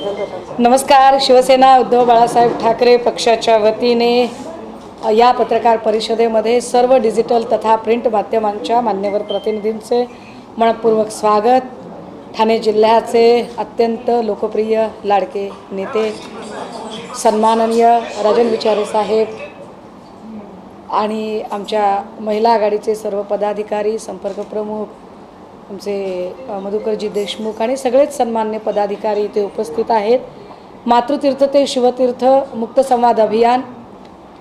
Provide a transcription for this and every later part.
नमस्कार. शिवसेना उद्धव बाळासाहेब ठाकरे पक्षाच्या वतीने या पत्रकार परिषदेमध्ये सर्व डिजिटल तथा प्रिंट माध्यमांच्या मान्यवर प्रतिनिधींचे मनपूर्वक स्वागत. ठाणे जिल्ह्याचे अत्यंत लोकप्रिय लाडके नेते सन्माननीय राजन विचारे साहेब आणि आमच्या महिला आघाडीचे सर्व पदाधिकारी, संपर्क प्रमुख, आमचे मधुकरजी देशमुख आणि सगळेच सन्मान्य पदाधिकारी इथे उपस्थित आहेत. मातृतीर्थ ते शिवतीर्थ मुक्त संवाद अभियान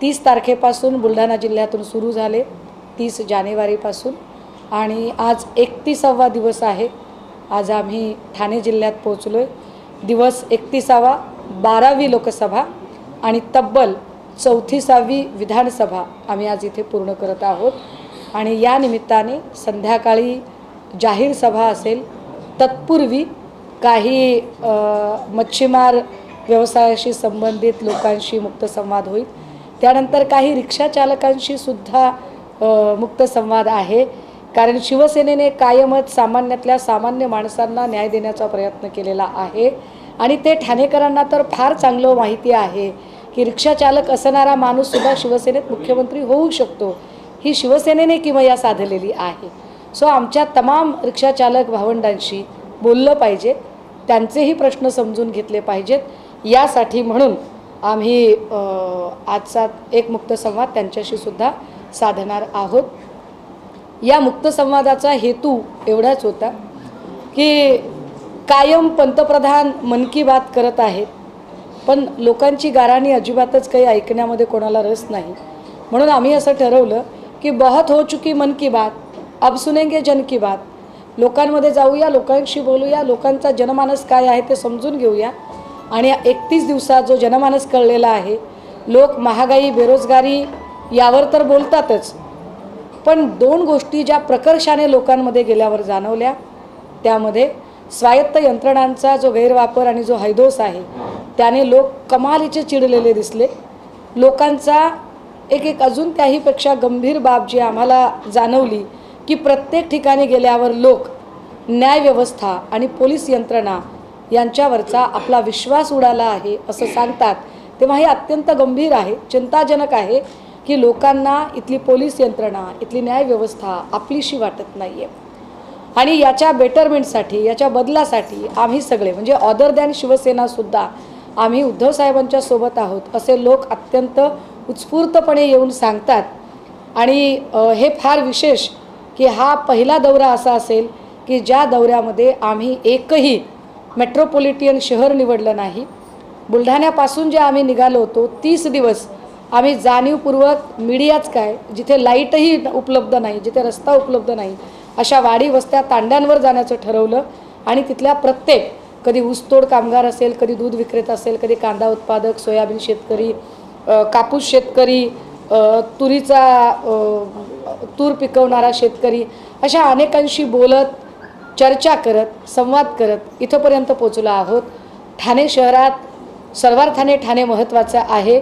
30 तारखेपासून बुलढाणा जिल्ह्यातून सुरू झाले, 30 जानेवारीपासून, आणि आज 31वा दिवस आहे. आज आम्ही ठाणे जिल्ह्यात पोहोचलो आहे. दिवस 31वा, 12वी लोकसभा आणि तब्बल 34वी विधानसभा आम्ही आज इथे पूर्ण करत आहोत. आणि या निमित्ताने संध्याकाळी जाहीर सभा असेल, तत्पूर्वी काही मच्छीमार व्यवसायाशी संबंधित लोकांशी मुक्त संवाद होईल. त्यानंतर काही रिक्षा चालकांशी सुद्धा मुक्त संवाद आहे. कारण शिवसेनेने कायमच सामान्यातल्या सामान्य माणसांना न्याय देण्याचा प्रयत्न केलेला आहे आणि ते ठाणेकरांना तर फार चांगलं माहिती आहे की रिक्षा चालक असणारा माणूससुद्धा शिवसेनेत मुख्यमंत्री होऊ शकतो. ही शिवसेनेने किमया साधलेली आहे. सो आमच्या तमाम रिक्षाचालक भावंडांशी बोललं पाहिजे, त्यांचेही प्रश्न समजून घेतले पाहिजेत. यासाठी म्हणून आम्ही आजचा एक मुक्त संवाद त्यांच्याशी सुद्धा साधणार आहोत. या मुक्त संवादाचा हेतू एवढाच होता की कायम पंतप्रधान मन की बात करत आहेत, पण लोकांची गाऱ्हाणी अजिबातच काही ऐकण्यामध्ये कोणाला रस नाही. म्हणून आम्ही असं ठरवलं की बहुत हो चुकी मन की बात, अब सुनेंगे जन की बात. लोकांमध्ये जाऊया, लोकांशी बोलूया, लोकांचा जनमानस काय आहे ते समजून घेऊया. आणि 31 दिवसात जो जनमानस कळलेला आहे, लोक महागाई, बेरोजगारी यावर तर बोलतातच, पण 2 गोष्टी ज्या प्रकर्षाने लोकांमध्ये गेल्यावर जाणवल्या, त्यामध्ये स्वायत्त यंत्रणांचा जो गैरवापर आणि जो हैदोस आहे त्याने लोक कमालीचे चिडलेले दिसले. लोकांचा एक अजून त्याहीपेक्षा गंभीर बाब जी आम्हाला जाणवली की प्रत्येक ठिकाणी गेल्यावर लोक न्यायव्यवस्था आणि पोलीस यंत्रणा यांच्यावरचा आपला विश्वास उडाला आहे असं सांगतात. तेव्हा हे अत्यंत गंभीर आहे, चिंताजनक आहे की लोकांना इथली पोलीस यंत्रणा, इथली न्यायव्यवस्था आपलीशी वाटत नाही आहे. आणि याच्या बेटरमेंटसाठी, याच्या बदलासाठी आम्ही सगळे म्हणजे ऑदर दॅन शिवसेनासुद्धा आम्ही उद्धव साहेबांच्या सोबत आहोत असे लोक अत्यंत उत्स्फूर्तपणे येऊन सांगतात. आणि हे फार विशेष की हा पहिला दौरा असा असेल की ज्या दौऱ्यामध्ये आम्ही एकही मेट्रोपॉलिटन शहर निवडलं नाही. बुलढाण्यापासून जे आम्ही निघालो होतो 30 दिवस आम्ही जाणीवपूर्वक मीडियाच काय, जिथे लाईटही उपलब्ध नाही, जिथे रस्ता उपलब्ध नाही, अशा वाडी वस्त्या तांड्यांवर जाण्याचं ठरवलं. आणि तिथल्या प्रत्येक, कधी ऊसतोड कामगार असेल, कधी दूध विक्रेता असेल, कधी कांदा उत्पादक, सोयाबीन शेतकरी, कापूस शेतकरी, तूर पिकवणारा शेतकरी, अशा अनेकांशी बोलत, चर्चा करत, संवाद करत इथंपर्यंत पोचलो आहोत. ठाणे शहरात सर्वार्थाने ठाणे महत्त्वाचं आहे.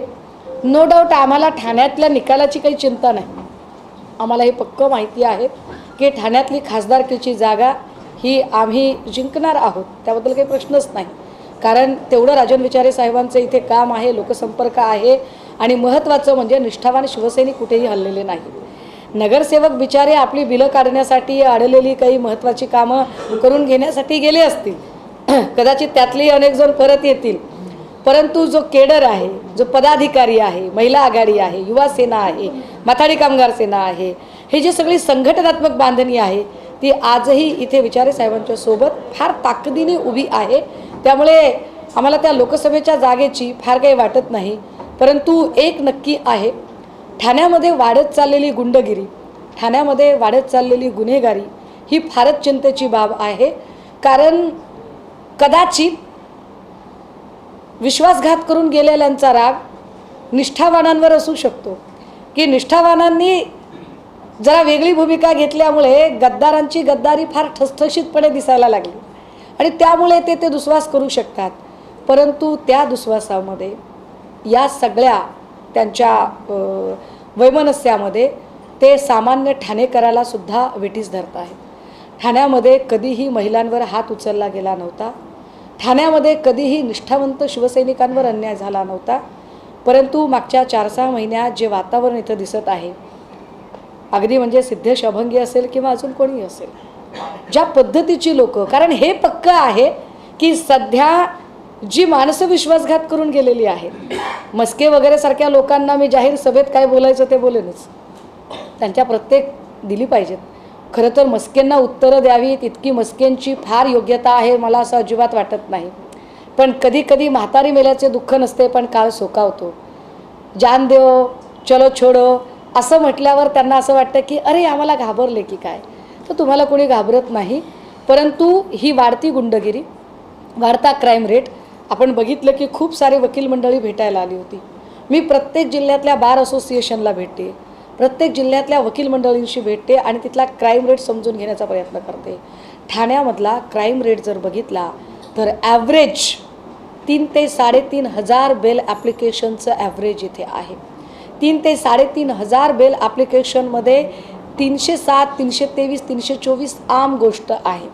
नो डाऊट आम्हाला ठाण्यातल्या निकालाची काही चिंता नाही. आम्हाला हे पक्कं माहिती आहे की ठाण्यातली खासदारकीची जागा ही आम्ही जिंकणार आहोत, त्याबद्दल काही प्रश्नच नाही. कारण तेवढं राजन विचारे साहेबांचं इथे काम आहे, लोकसंपर्क आहे आणि महत्त्वाचं म्हणजे निष्ठावान शिवसैनिक कुठेही हललेले नाहीत. नगरसेवक बिचारे आपली बिलं काढण्यासाठी, अडलेली काही महत्त्वाची कामं करून घेण्यासाठी गेले असतील, कदाचित त्यातलेही अनेक जण परत येतील, परंतु जो केडर आहे, जो पदाधिकारी आहे, महिला आघाडी आहे, युवा सेना आहे, माथाडी कामगार सेना आहे, हे जे सगळी संघटनात्मक बांधणी आहे ती आजही इथे विचारे साहेबांच्या सोबत फार ताकदीने उभी आहे. त्यामुळे आम्हाला त्या लोकसभेच्या जागेची फार काही वाटत नाही. परंतु एक नक्की आहे, ठाण्यामध्ये वाढत चाललेली गुंडगिरी, ठाण्यामध्ये वाढत चाललेली गुन्हेगारी ही फारच चिंतेची बाब आहे. कारण कदाचित विश्वासघात करून गेलेल्यांचा राग निष्ठावानांवर असू शकतो की निष्ठावानांनी जरा वेगळी भूमिका घेतल्यामुळे गद्दारांची गद्दारी फार ठसठशीतपणे दिसायला लागली आणि त्यामुळे ते दुस्वास करू शकतात. परंतु त्या दुस्वासामध्ये या सगळ्या त्यांच्या वैमनस्यामध्ये ते सामान्य ठाणेकराला सुद्धा वेठीस धरत आहेत. ठाण्यामध्ये कधीही महिलांवर हात उचलला गेला नव्हता. ठाण्यामध्ये कधीही निष्ठावंत शिवसैनिकांवर अन्याय झाला नव्हता, परंतु मागच्या 4-6 महिन्यात जे वातावरण इथं दिसत आहे, अगदी म्हणजे सिद्धेश अभंगी असेल किंवा अजून कोणी असेल, ज्या पद्धतीची लोक, कारण हे पक्क आहे की सध्या जी माणसं विश्वासघात करून गेलेली आहेत, मस्के वगैरे सारख्या लोकांना मी जाहीर सभेत काय बोलायचं ते बोलेनच, त्यांच्या प्रत्येक दिली पाहिजेत. खरं तर मस्केंना उत्तरं द्यावीत इतकी मस्केंची फार योग्यता आहे मला असं अजिबात वाटत नाही. पण कधी कधी म्हातारी मेल्याचे दुःख नसते, पण काळ सोकावतो. जान देव चलो छोडो असं म्हटल्यावर त्यांना असं वाटतं की अरे आम्हाला घाबरले की काय. तर तुम्हाला कोणी घाबरत नाही, परंतु ही वाढती गुंडगिरी, वाढता क्राईम रेट आपण बघितलं की खूप सारे वकील मंडळी भेटायला आली होती. मी प्रत्येक जिल्ह्यातल्या बार असोसिएशनला भेटते, प्रत्येक जिल्ह्यातल्या वकील मंडळींशी भेटते आणि तिथला क्राईम रेट समजून घेण्याचा प्रयत्न करते. ठाण्यामधला क्राईम रेट जर बघितला तर ॲव्हरेज 3 ते 3.5 हजार बेल ॲप्लिकेशनचं ॲव्हरेज इथे आहे. 3 ते 3.5 हजार बेल ॲप्लिकेशनमध्ये 307, 323, 324 आम गोष्ट आहे.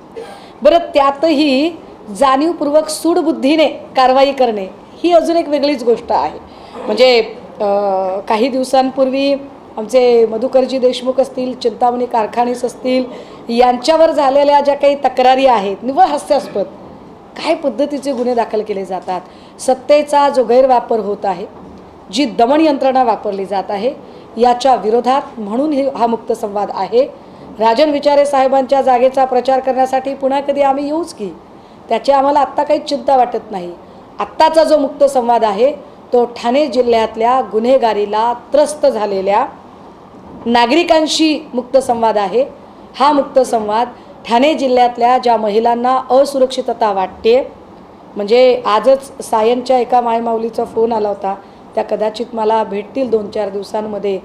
बरं, त्यातही जाणीवपूर्वक सूडबुद्धीने कारवाई करणे ही अजून एक वेगळीच गोष्ट आहे. म्हणजे काही दिवसांपूर्वी आमचे मधुकरजी देशमुख असतील, चिंतामणी कारखानीस असतील, यांच्यावर झालेल्या ज्या काही तक्रारी आहेत, निव्वळ हास्यास्पद काय पद्धतीचे गुन्हे दाखल केले जातात. सत्तेचा जो गैरवापर होत आहे, जी दमन यंत्रणा वापरली जात आहे, याच्या विरोधात म्हणून हा मुक्त संवाद आहे. राजन विचारे साहेबांच्या जागेचा प्रचार करण्यासाठी पुन्हा कधी आम्ही येऊच की, त्याची आम्हाला आत्ता काही चिंता वाटत नाही. आत्ताचा जो मुक्त संवाद आहे तो ठाणे जिल्ह्यातल्या गुन्हेगारीला त्रस्त झालेल्या नागरिकांशी मुक्त संवाद आहे. हा मुक्त संवाद ठाणे जिल्ह्यातल्या ज्या महिलांना असुरक्षितता वाटते, म्हणजे आजच सायनच्या एका मायमाऊलीचा फोन आला होता, त्या कदाचित मला भेटतील 2-4 दिवसांमध्ये.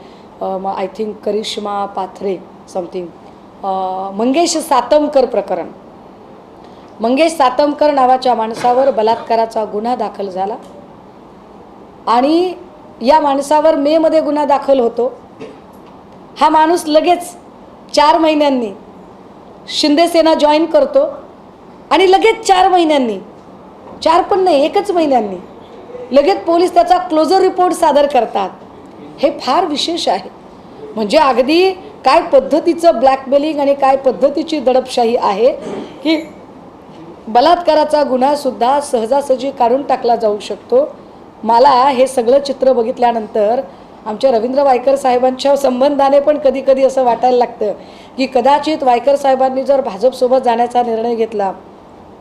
I think Karishma Pathare something, Mangesh Satamkar प्रकरण. मंगेश सातमकर नावाच्या माणसावर बलात्काराचा गुन्हा दाखल झाला आणि या माणसावर मेमध्ये गुन्हा दाखल होतो. हा माणूस लगेच 4 महिन्यांनी शिंदे सेना जॉईन करतो आणि लगेच 4 महिन्यांनी, 4 पण नाही 1च महिन्यांनी लगेच पोलीस त्याचा क्लोजर रिपोर्ट सादर करतात. हे फार विशेष आहे. म्हणजे अगदी काय पद्धतीचं ब्लॅकमेलिंग आणि काय पद्धतीची दडपशाही आहे की बलात्काराचा गुन्हासुद्धा सहजासहजी काढून टाकला जाऊ शकतो. मला हे सगळं चित्र बघितल्यानंतर आमच्या रवींद्र वायकर साहेबांच्या संबंधाने पण कधी कधी असं वाटायला लागतं की कदाचित वायकर साहेबांनी जर भाजपसोबत जाण्याचा निर्णय घेतला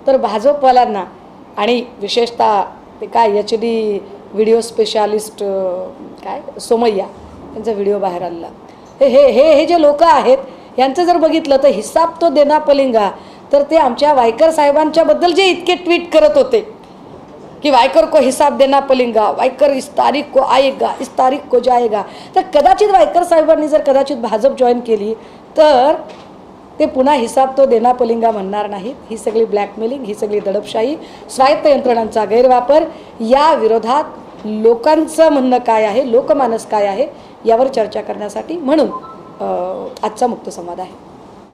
तर भाजपवाल्यांना आणि विशेषतः ते काय HD व्हिडिओ स्पेशालिस्ट काय सोमय्या यांचा व्हिडिओ बाहेर आलेला, हे हे हे हे जे लोक आहेत यांचं जर बघितलं तर हिसाब तो देना पलिंगा, तर ते आमच्या वायकर साहेबांच्याबद्दल जे इतके ट्विट करत होते कि वायकर को हिसाब देना पलिंगा, वायकर इस तारीख को आएगा, इस तारीख को जाएगा, तर कदाचित वायकर साहेबांनी जर कदाचित भाजप जॉईन केली तर ते पुन्हा हिसाब तो देना पलिंगा म्हणणार नाहीत. ही सगळी ब्लॅकमेलिंग, ही सगळी दडपशाही, स्वायत्त यंत्रणांचा गैरवापर, या विरोधात लोकांचं म्हणणं काय आहे, लोकमानस काय आहे यावर चर्चा करण्यासाठी म्हणून आजचा मुक्त संवाद आहे.